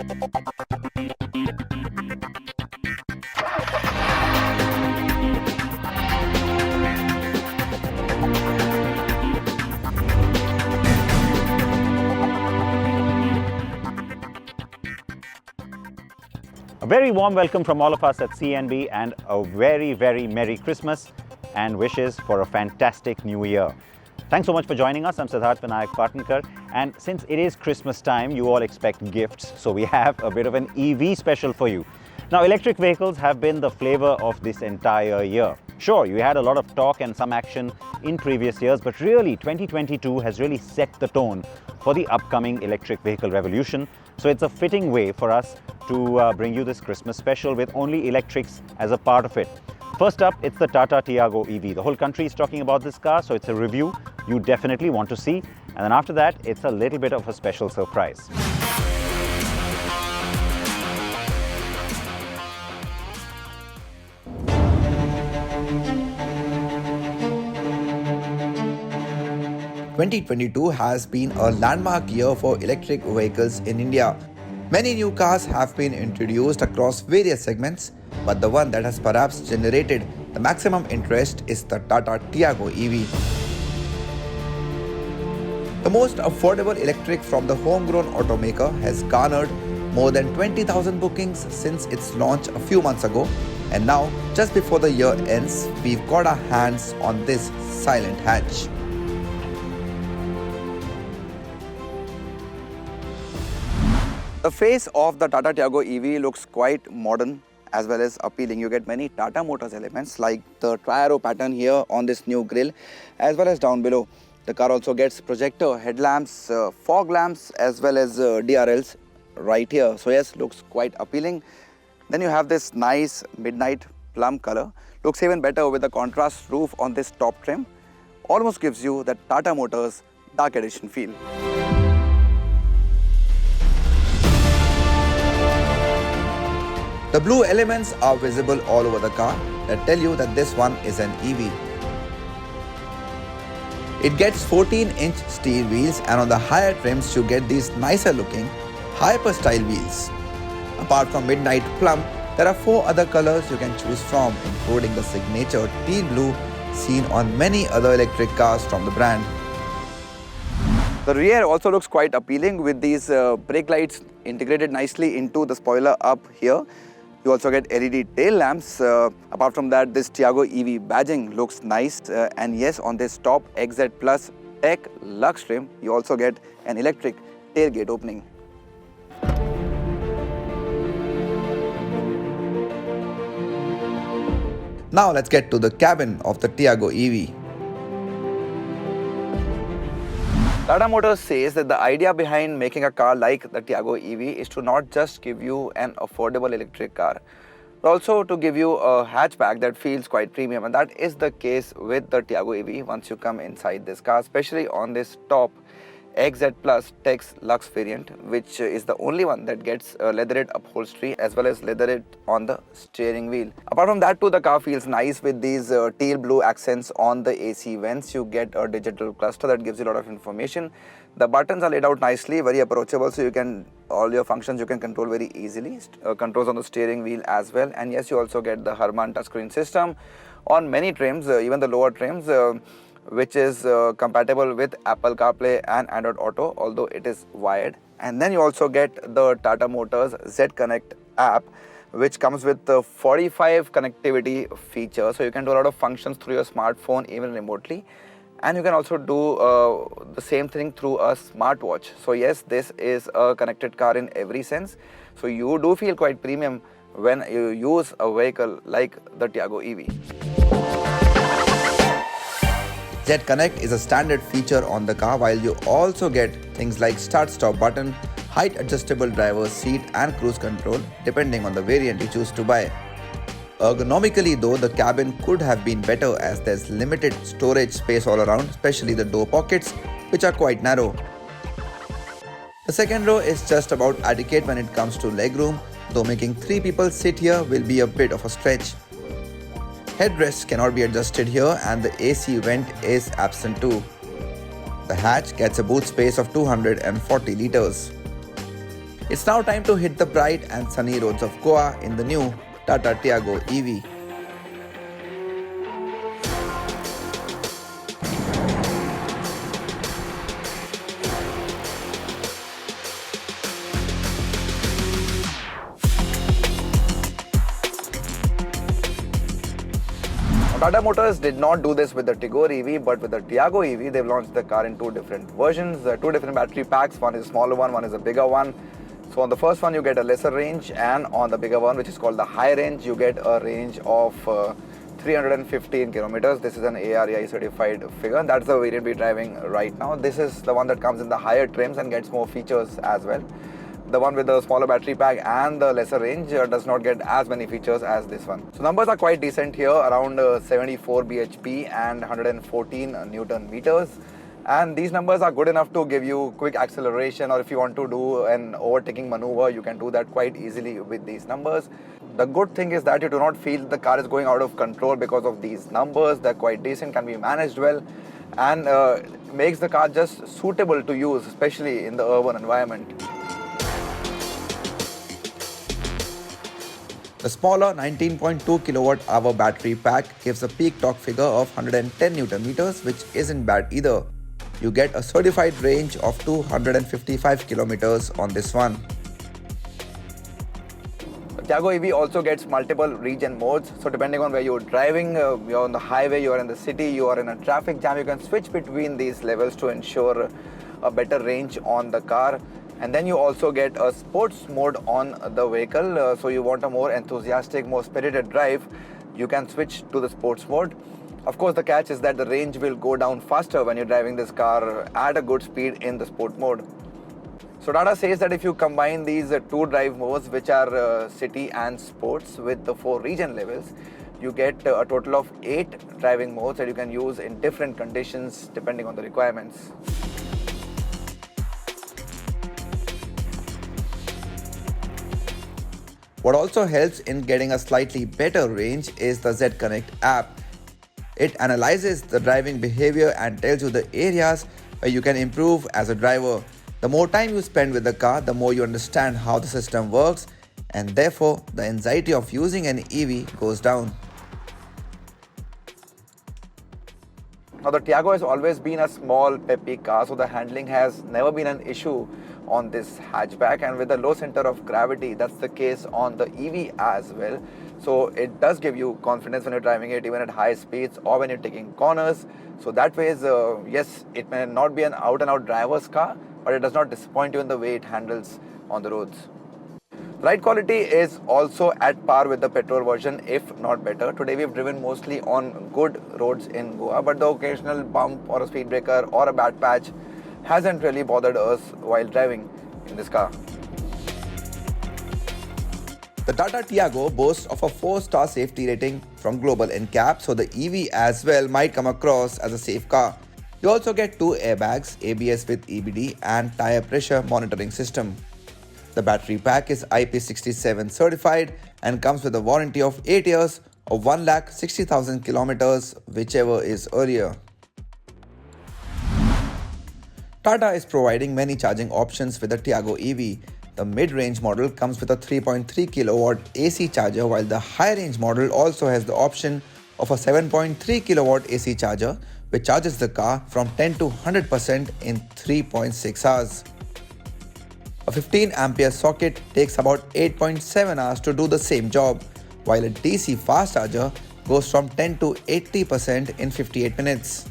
A very warm welcome from all of us at C&B and a very, very Merry Christmas and wishes for a fantastic New Year. Thanks so much for joining us. I'm Siddharth Vinayak Patnankar, and since it is Christmas time, you all expect gifts, so we have a bit of an EV special for you. Now, electric vehicles have been the flavor of this entire year. Sure, you had a lot of talk and some action in previous years, but really 2022 has really set the tone for the upcoming electric vehicle revolution. So it's a fitting way for us to bring you this Christmas special with only electrics as a part of it. First up, it's the Tata Tiago EV. The whole country is talking about this car, so it's a review you definitely want to see. And then after that, it's a little bit of a special surprise. "2022 has been a landmark year for electric vehicles in India. Many new cars have been introduced across various segments, but the one that has perhaps generated the maximum interest is the Tata Tiago EV. The most affordable electric from the homegrown automaker has garnered more than 20,000 bookings since its launch a few months ago, and now, just before the year ends, we've got our hands on this silent hatch. The face of the Tata Tiago EV looks quite modern as well as appealing. You get many Tata Motors elements like the tri-arrow pattern here on this new grille, as well as down below. The car also gets projector, headlamps, fog lamps, as well as DRLs right here. So yes, looks quite appealing. Then you have this nice midnight plum color. Looks even better with the contrast roof on this top trim. Almost gives you that Tata Motors dark edition feel. The blue elements are visible all over the car that tell you that this one is an EV. It gets 14-inch steel wheels, and on the higher trims you get these nicer looking hyper style wheels. Apart from midnight plum, there are 4 other colors you can choose from, including the signature teal blue seen on many other electric cars from the brand. The rear also looks quite appealing with these brake lights integrated nicely into the spoiler up here. You also get LED tail lamps. Apart from that, this Tiago EV badging looks nice. And yes, on this top XZ Plus Tech Lux trim, you also get an electric tailgate opening. Now let's get to the cabin of the Tiago EV. Tata Motors says that the idea behind making a car like the Tiago EV is to not just give you an affordable electric car, but also to give you a hatchback that feels quite premium. And that is the case with the Tiago EV once you come inside this car, especially on this top XZ Plus Tech Lux variant, which is the only one that gets leatherette upholstery as well as leatherette on the steering wheel. Apart from that too, the car feels nice with these teal blue accents on the AC vents. You get a digital cluster that gives you a lot of information. The buttons are laid out nicely, very approachable, so you can, all your functions you can control very easily. Controls on the steering wheel as well. And yes, you also get the Harman touchscreen system on many trims, even the lower trims, which is compatible with Apple CarPlay and Android Auto, although it is wired. And then you also get the Tata Motors Z Connect app, which comes with 45 connectivity features, so you can do a lot of functions through your smartphone even remotely. And you can also do the same thing through a smartwatch. So yes, this is a connected car in every sense. So you do feel quite premium when you use a vehicle like the Tiago EV. Z Connect is a standard feature on the car, while you also get things like start-stop button, height adjustable driver's seat and cruise control depending on the variant you choose to buy. Ergonomically though, the cabin could have been better as there's limited storage space all around, especially the door pockets, which are quite narrow. The second row is just about adequate when it comes to legroom, though making 3 people sit here will be a bit of a stretch. Headrests cannot be adjusted here and the AC vent is absent too. The hatch gets a boot space of 240 litres. It's now time to hit the bright and sunny roads of Goa in the new Tata Tiago EV. Tata Motors did not do this with the Tigor EV, but with the Tiago EV, they've launched the car in two different versions, two different battery packs. One is a smaller one is a bigger one. So on the first one, you get a lesser range, and on the bigger one, which is called the high range, you get a range of 315 kilometers. This is an ARAI certified figure, and that's the variant we're driving right now. This is the one that comes in the higher trims and gets more features as well. The one with the smaller battery pack and the lesser range does not get as many features as this one. So numbers are quite decent here, around 74 bhp and 114 Newton meters. And these numbers are good enough to give you quick acceleration, or if you want to do an overtaking maneuver, you can do that quite easily with these numbers. The good thing is that you do not feel the car is going out of control because of these numbers. They're quite decent, can be managed well, and makes the car just suitable to use, especially in the urban environment. The smaller 19.2 kilowatt-hour battery pack gives a peak torque figure of 110 Newton meters, which isn't bad either. You get a certified range of 255 kilometers on this one. The Tiago EV also gets multiple regen modes. So depending on where you're driving, you're on the highway, you're in the city, you are in a traffic jam, you can switch between these levels to ensure a better range on the car. And then you also get a sports mode on the vehicle. So you want a more enthusiastic, more spirited drive, you can switch to the sports mode. Of course, the catch is that the range will go down faster when you're driving this car at a good speed in the sport mode. So Tata says that if you combine these two drive modes, which are city and sports, with the 4 regen levels, you get a total of 8 driving modes that you can use in different conditions depending on the requirements. What also helps in getting a slightly better range is the Z Connect app. It analyzes the driving behavior and tells you the areas where you can improve as a driver. The more time you spend with the car, the more you understand how the system works, and therefore the anxiety of using an EV goes down. Now the Tiago has always been a small peppy car, so the handling has never been an issue on this hatchback, and with a low center of gravity, that's the case on the EV as well. So it does give you confidence when you're driving it even at high speeds or when you're taking corners. So that way, yes, it may not be an out and out driver's car, but it does not disappoint you in the way it handles on the roads. Ride quality is also at par with the petrol version, if not better. Today we've driven mostly on good roads in Goa, but the occasional bump or a speed breaker or a bad patch hasn't really bothered us while driving in this car. The Tata Tiago boasts of a 4-star safety rating from Global NCAP, so the EV as well might come across as a safe car. You also get 2 airbags, ABS with EBD, and tire pressure monitoring system. The battery pack is IP67 certified and comes with a warranty of 8 years or 1,60,000 kilometers, whichever is earlier. Tata is providing many charging options with the Tiago EV. The mid-range model comes with a 3.3 kilowatt AC charger, while the high-range model also has the option of a 7.3 kilowatt AC charger, which charges the car from 10 to 100% in 3.6 hours. A 15 ampere socket takes about 8.7 hours to do the same job, while a DC fast charger goes from 10 to 80% in 58 minutes.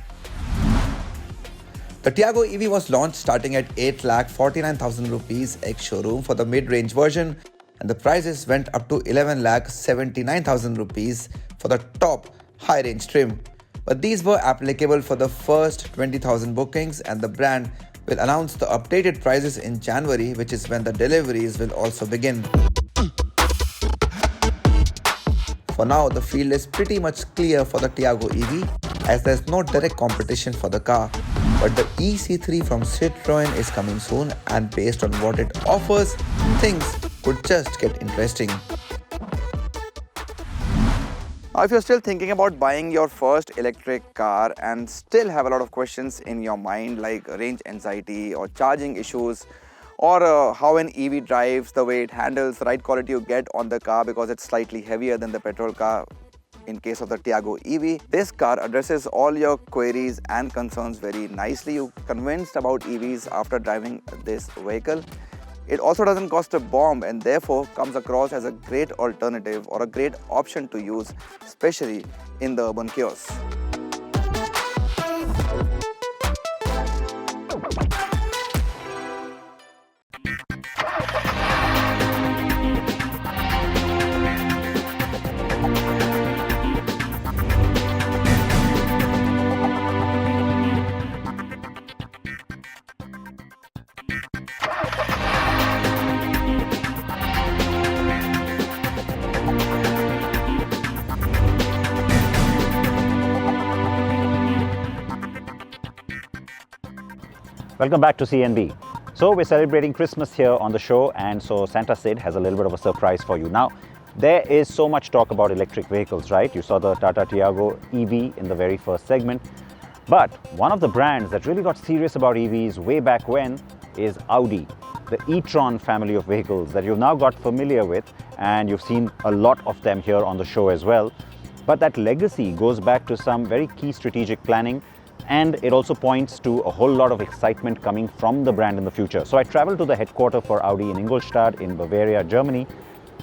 The Tiago EV was launched starting at 8,49,000 rupees ex-showroom for the mid-range version, and the prices went up to 11,79,000 rupees for the top high-range trim. But these were applicable for the first 20,000 bookings, and the brand will announce the updated prices in January, which is when the deliveries will also begin. For now, the field is pretty much clear for the Tiago EV, as there's no direct competition for the car. But the EC3 from Citroën is coming soon, and based on what it offers, things could just get interesting. Now, if you're still thinking about buying your first electric car and still have a lot of questions in your mind like range anxiety or charging issues, or how an EV drives, the way it handles, the ride quality you get on the car because it's slightly heavier than the petrol car in case of the Tiago EV. This car addresses all your queries and concerns very nicely. You're convinced about EVs after driving this vehicle. It also doesn't cost a bomb and therefore comes across as a great alternative or a great option to use, especially in the urban chaos. Welcome back to C&B. So we're celebrating Christmas here on the show, and so Santa Sid has a little bit of a surprise for you. Now, there is so much talk about electric vehicles, right? You saw the Tata Tiago EV in the very first segment. But one of the brands that really got serious about EVs way back when is Audi, the e-tron family of vehicles that you've now got familiar with, and you've seen a lot of them here on the show as well. But that legacy goes back to some very key strategic planning, and it also points to a whole lot of excitement coming from the brand in the future. So I traveled to the headquarters for Audi in Ingolstadt in Bavaria, Germany,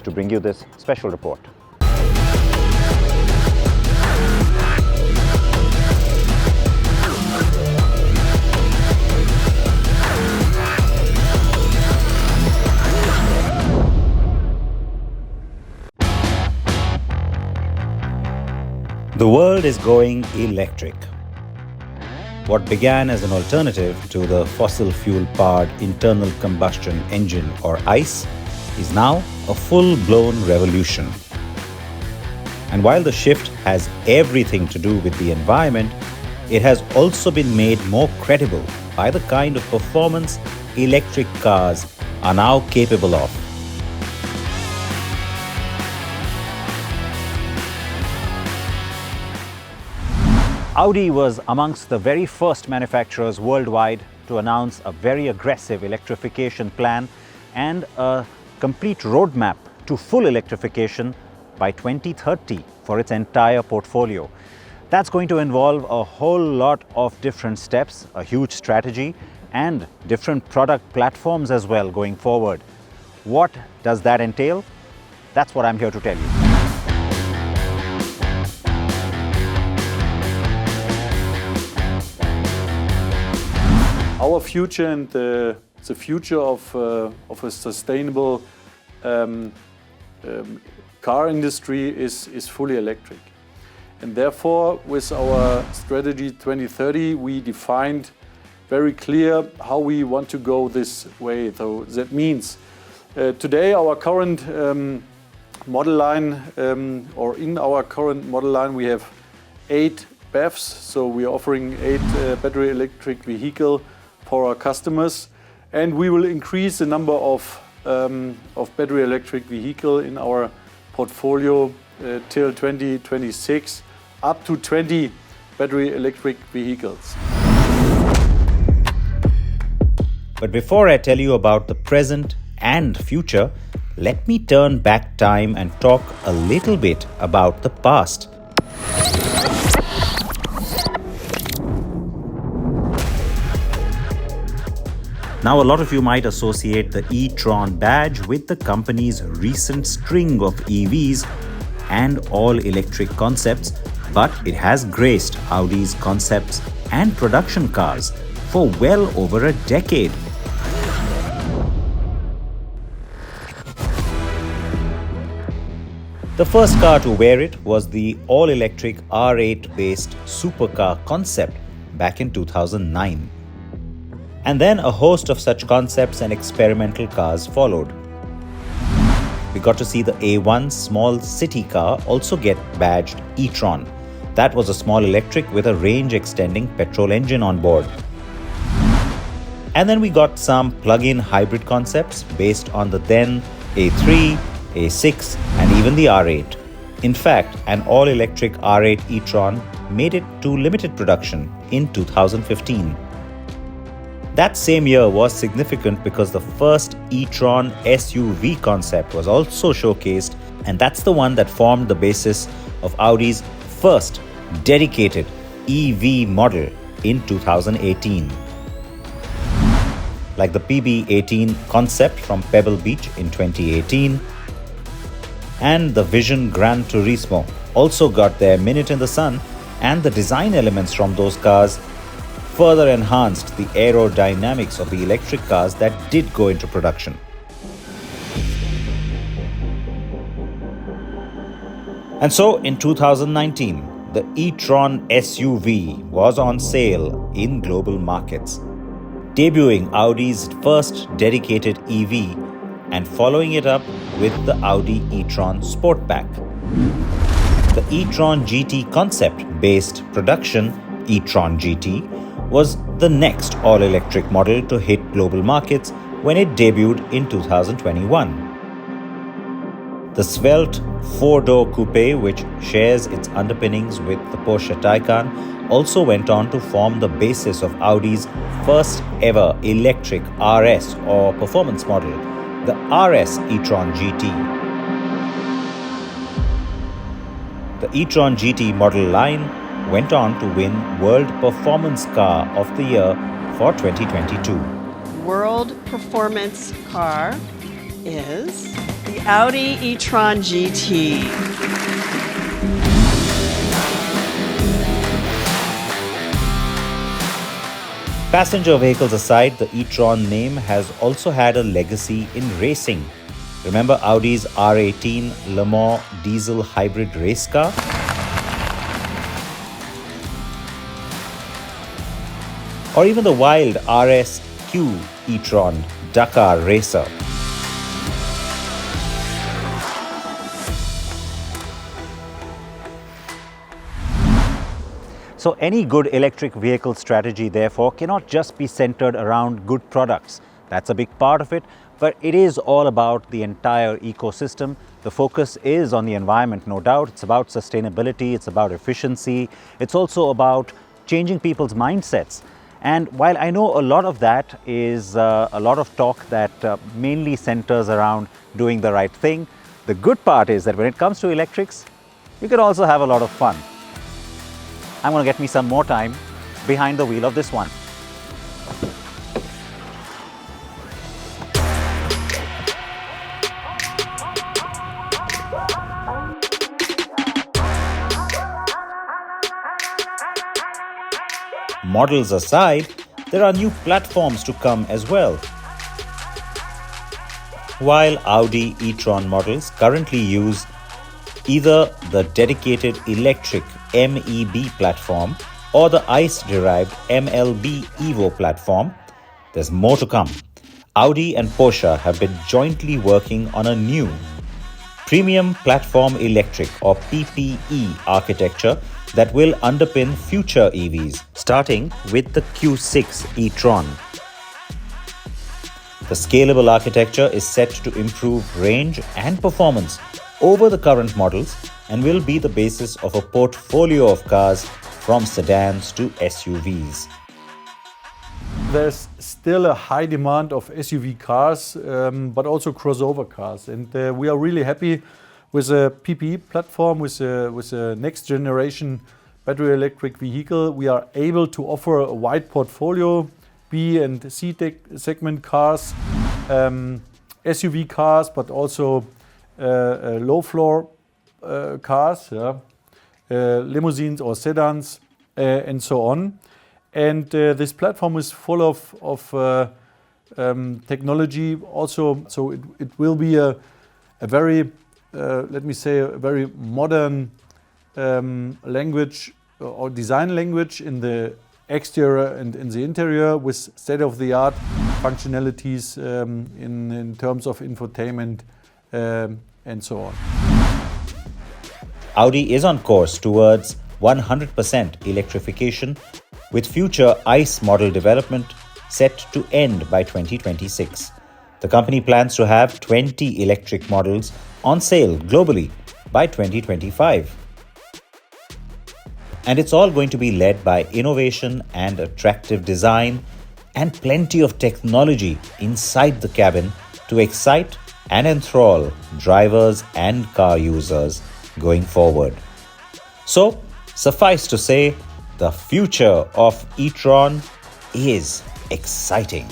to bring you this special report. The world is going electric. What began as an alternative to the fossil fuel-powered internal combustion engine or ICE is now a full-blown revolution. And while the shift has everything to do with the environment, it has also been made more credible by the kind of performance electric cars are now capable of. Audi was amongst the very first manufacturers worldwide to announce a very aggressive electrification plan and a complete roadmap to full electrification by 2030 for its entire portfolio. That's going to involve a whole lot of different steps, a huge strategy, and different product platforms as well going forward. What does that entail? That's what I'm here to tell you. Our future and the future of a sustainable car industry is fully electric. And therefore, with our strategy 2030, we defined very clear how we want to go this way. So that means today our current model line, or in our current model line, we have 8 BEVs. So we are offering 8 battery electric vehicles for our customers, and we will increase the number of battery electric vehicles in our portfolio till 2026, up to 20 battery electric vehicles. But before I tell you about the present and future, let me turn back time and talk a little bit about the past. Now, a lot of you might associate the e-tron badge with the company's recent string of EVs and all-electric concepts, but it has graced Audi's concepts and production cars for well over a decade. The first car to wear it was the all-electric R8-based supercar concept back in 2009. And then a host of such concepts and experimental cars followed. We got to see the A1 small city car also get badged e-tron. That was a small electric with a range-extending petrol engine on board. And then we got some plug-in hybrid concepts based on the then A3, A6 and even the R8. In fact, an all-electric R8 e-tron made it to limited production in 2015. That same year was significant because the first e-tron SUV concept was also showcased, and that's the one that formed the basis of Audi's first dedicated EV model in 2018. Like the PB18 concept from Pebble Beach in 2018, and the Vision Gran Turismo also got their minute in the sun, and the design elements from those cars further enhanced the aerodynamics of the electric cars that did go into production. And so in 2019, the e-tron SUV was on sale in global markets, debuting Audi's first dedicated EV and following it up with the Audi e-tron Sportback. The e-tron GT concept-based production, e-tron GT, was the next all-electric model to hit global markets when it debuted in 2021. The svelte four-door coupe, which shares its underpinnings with the Porsche Taycan, also went on to form the basis of Audi's first ever electric RS or performance model, the RS e-tron GT. The e-tron GT model line went on to win World Performance Car of the Year for 2022. World Performance Car is the Audi e-tron GT. Passenger vehicles aside, the e-tron name has also had a legacy in racing. Remember Audi's R18 Le Mans diesel hybrid race car? Or even the wild RSQ e-tron Dakar racer. So any good electric vehicle strategy, therefore, cannot just be centered around good products. That's a big part of it, but it is all about the entire ecosystem. The focus is on the environment, no doubt. It's about sustainability, it's about efficiency, it's also about changing people's mindsets. And while I know a lot of that is a lot of talk that mainly centers around doing the right thing, the good part is that when it comes to electrics, you can also have a lot of fun. I'm going to get me some more time behind the wheel of this one. Models aside, there are new platforms to come as well. While Audi e-tron models currently use either the dedicated electric MEB platform or the ICE-derived MLB Evo platform, there's more to come. Audi and Porsche have been jointly working on a new Premium Platform Electric or PPE architecture that will underpin future EVs, starting with the Q6 e-tron. The scalable architecture is set to improve range and performance over the current models and will be the basis of a portfolio of cars from sedans to SUVs. There's still a high demand of SUV cars, but also crossover cars. And we are really happy with a PPE platform, with a next generation battery electric vehicle. We are able to offer a wide portfolio, B and C segment cars, SUV cars, but also low floor cars, limousines or sedans, and so on. And this platform is full of technology also, so it will be a very, let me say, a very modern language or design language in the exterior and in the interior, with state-of-the-art functionalities in terms of infotainment and so on. Audi is on course towards 100% electrification, with future ICE model development set to end by 2026. The company plans to have 20 electric models on sale globally by 2025. And it's all going to be led by innovation and attractive design and plenty of technology inside the cabin to excite and enthrall drivers and car users going forward. So, suffice to say, the future of e-tron is exciting.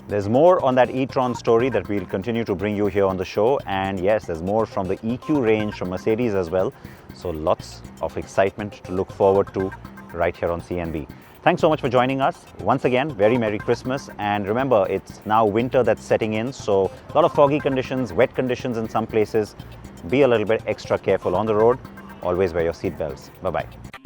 There's more on that e-tron story that we'll continue to bring you here on the show. And yes, there's more from the EQ range from Mercedes as well. So lots of excitement to look forward to right here on C&B. Thanks so much for joining us. Once again, very Merry Christmas. And remember, it's now winter that's setting in. So a lot of foggy conditions, wet conditions in some places. Be a little bit extra careful on the road. Always wear your seatbelts. Bye-bye.